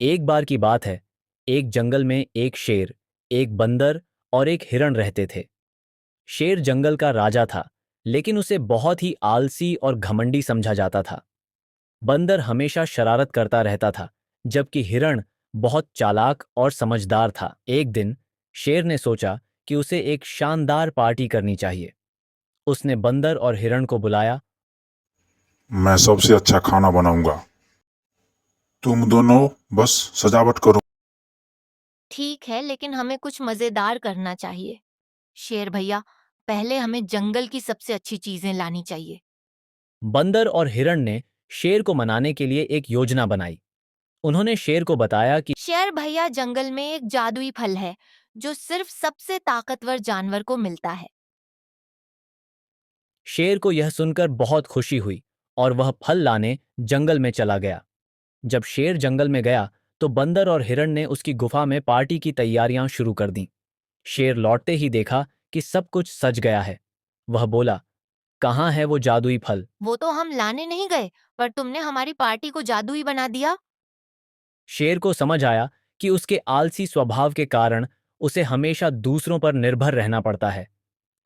एक बार की बात है। एक जंगल में एक शेर, एक बंदर और एक हिरण रहते थे। शेर जंगल का राजा था, लेकिन उसे बहुत ही आलसी और घमंडी समझा जाता था। बंदर हमेशा शरारत करता रहता था, जबकि हिरण बहुत चालाक और समझदार था। एक दिन शेर ने सोचा कि उसे एक शानदार पार्टी करनी चाहिए। उसने बंदर और हिरण को बुलाया। मैं सबसे अच्छा खाना बनाऊंगा। तुम दोनों बस सजावट करो। ठीक है, लेकिन हमें कुछ मजेदार करना चाहिए। शेर भैया, पहले हमें जंगल की सबसे अच्छी चीजें लानी चाहिए। बंदर और हिरण ने शेर को मनाने के लिए एक योजना बनाई। उन्होंने शेर को बताया कि शेर भैया, जंगल में एक जादुई फल है जो सिर्फ सबसे ताकतवर जानवर को मिलता है। शेर को यह सुनकर बहुत खुशी हुई और वह फल लाने जंगल में चला गया। जब शेर जंगल में गया तो बंदर और हिरण ने उसकी गुफा में पार्टी की तैयारियां शुरू कर दी। शेर लौटते ही देखा कि सब कुछ सज गया है। वह बोला, कहाँ है वो जादुई फल? वो तो हम लाने नहीं गए, पर तुमने हमारी पार्टी को जादुई बना दिया। शेर को समझ आया कि उसके आलसी स्वभाव के कारण उसे हमेशा दूसरों पर निर्भर रहना पड़ता है।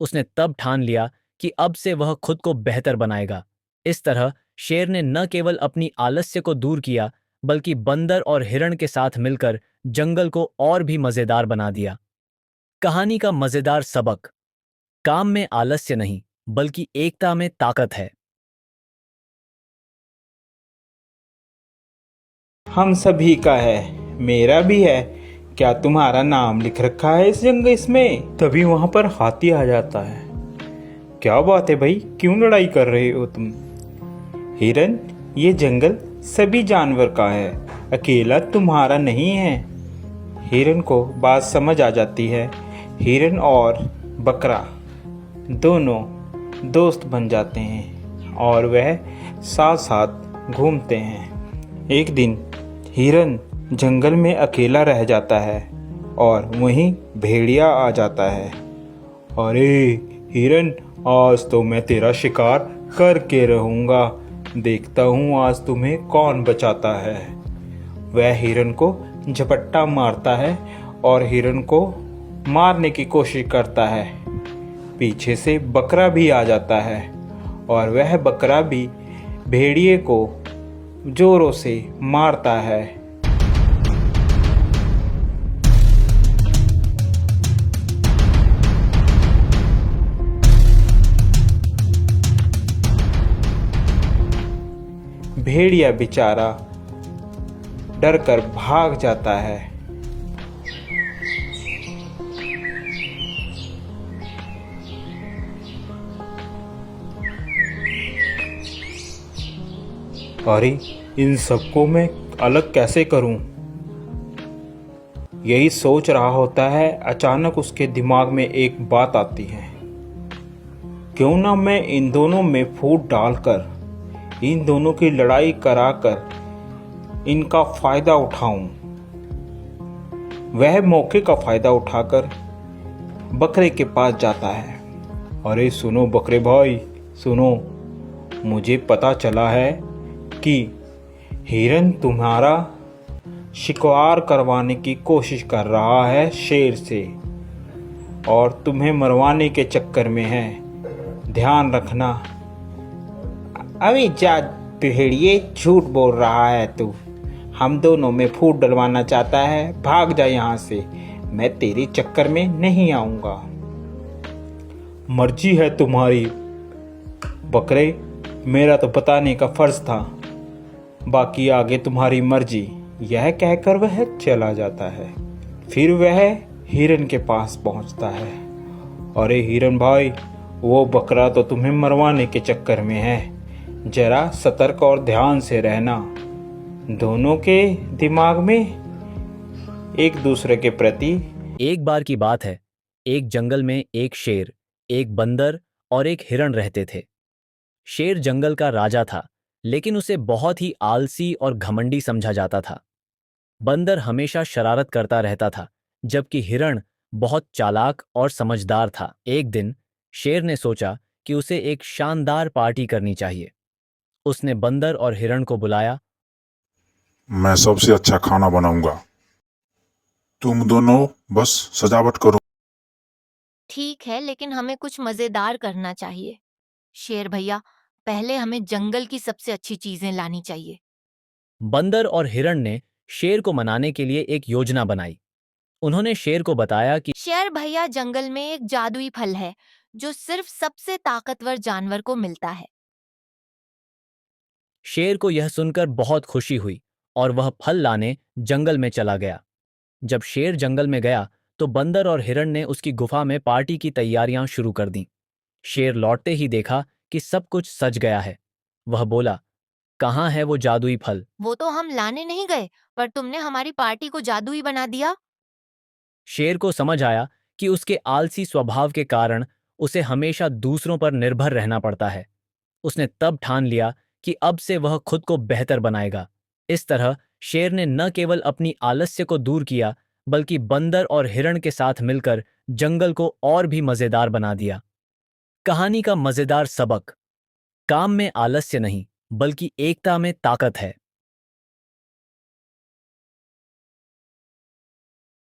उसने तब ठान लिया कि अब से वह खुद को बेहतर बनाएगा। इस तरह शेर ने न केवल अपनी आलस्य को दूर किया, बल्कि बंदर और हिरण के साथ मिलकर जंगल को और भी मजेदार बना दिया। कहानी का मजेदार सबक: काम में आलस्य नहीं, बल्कि एकता में ताकत है। हम सभी का है, मेरा भी है। क्या तुम्हारा नाम लिख रखा है इस जंगल इसमें? तभी वहां पर हाथी आ जाता है। क्या बात है भाई, क्यों लड़ाई कर रहे हो तुम? हिरन, ये जंगल सभी जानवर का है, अकेला तुम्हारा नहीं है। हिरन को बात समझ आ जाती है। हिरन और बकरा दोनों दोस्त बन जाते हैं और वह साथ साथ घूमते हैं। एक दिन हिरन जंगल में अकेला रह जाता है और वहीं भेड़िया आ जाता है। अरे हिरन, आज तो मैं तेरा शिकार करके रहूंगा। देखता हूँ आज तुम्हें कौन बचाता है। वह हिरन को झपट्टा मारता है और हिरन को मारने की कोशिश करता है। पीछे से बकरा भी आ जाता है और वह बकरा भी भेड़िए को जोरों से मारता है। भेड़िया बेचारा डरकर भाग जाता है। अरे, इन सबको मैं अलग कैसे करूं? यही सोच रहा होता है, अचानक उसके दिमाग में एक बात आती है। क्यों ना मैं इन दोनों में फूट डालकर इन दोनों की लड़ाई कराकर इनका फायदा उठाऊं। वह मौके का फायदा उठाकर बकरे के पास जाता है। अरे सुनो बकरे भाई, सुनो, मुझे पता चला है कि हिरन तुम्हारा शिकार करवाने की कोशिश कर रहा है शेर से और तुम्हें मरवाने के चक्कर में है। ध्यान रखना। अभी जा भेड़िए, झूठ बोल रहा है तू। हम दोनों में फूट डलवाना चाहता है, भाग जा यहाँ से। मैं तेरे चक्कर में नहीं आऊंगा। मर्जी है तुम्हारी बकरे, मेरा तो बताने का फर्ज था, बाकी आगे तुम्हारी मर्जी। यह कहकर वह चला जाता है। फिर वह हिरन के पास पहुंचता है। अरे हिरन भाई, वो बकरा तो तुम्हें मरवाने के चक्कर में है। जरा सतर्क और ध्यान से रहना। दोनों के दिमाग में एक दूसरे के प्रति। एक बार की बात है। एक जंगल में एक शेर, एक बंदर और एक हिरण रहते थे। शेर जंगल का राजा था, लेकिन उसे बहुत ही आलसी और घमंडी समझा जाता था। बंदर हमेशा शरारत करता रहता था, जबकि हिरण बहुत चालाक और समझदार था। एक दिन शेर ने सोचा कि उसे एक शानदार पार्टी करनी चाहिए। उसने बंदर और हिरण को बुलाया। मैं सबसे अच्छा खाना बनाऊंगा। तुम दोनों बस सजावट करो। ठीक है, लेकिन हमें कुछ मजेदार करना चाहिए। शेर भैया, पहले हमें जंगल की सबसे अच्छी चीजें लानी चाहिए। बंदर और हिरण ने शेर को मनाने के लिए एक योजना बनाई। उन्होंने शेर को बताया कि शेर भैया, जंगल में एक जादुई फल है जो सिर्फ सबसे ताकतवर जानवर को मिलता है। शेर को यह सुनकर बहुत खुशी हुई और वह फल लाने जंगल में चला गया। जब शेर जंगल में गया तो बंदर और हिरण ने उसकी गुफा में पार्टी की तैयारियां शुरू कर दी। शेर लौटते ही देखा कि सब कुछ सज गया है। वह बोला, कहाँ है वो जादुई फल? वो तो हम लाने नहीं गए, पर तुमने हमारी पार्टी को जादुई बना दिया। शेर को समझ आया कि उसके आलसी स्वभाव के कारण उसे हमेशा दूसरों पर निर्भर रहना पड़ता है। उसने तब ठान लिया कि अब से वह खुद को बेहतर बनाएगा। इस तरह शेर ने न केवल अपनी आलस्य को दूर किया, बल्कि बंदर और हिरण के साथ मिलकर जंगल को और भी मजेदार बना दिया। कहानी का मजेदार सबक: काम में आलस्य नहीं, बल्कि एकता में ताकत है।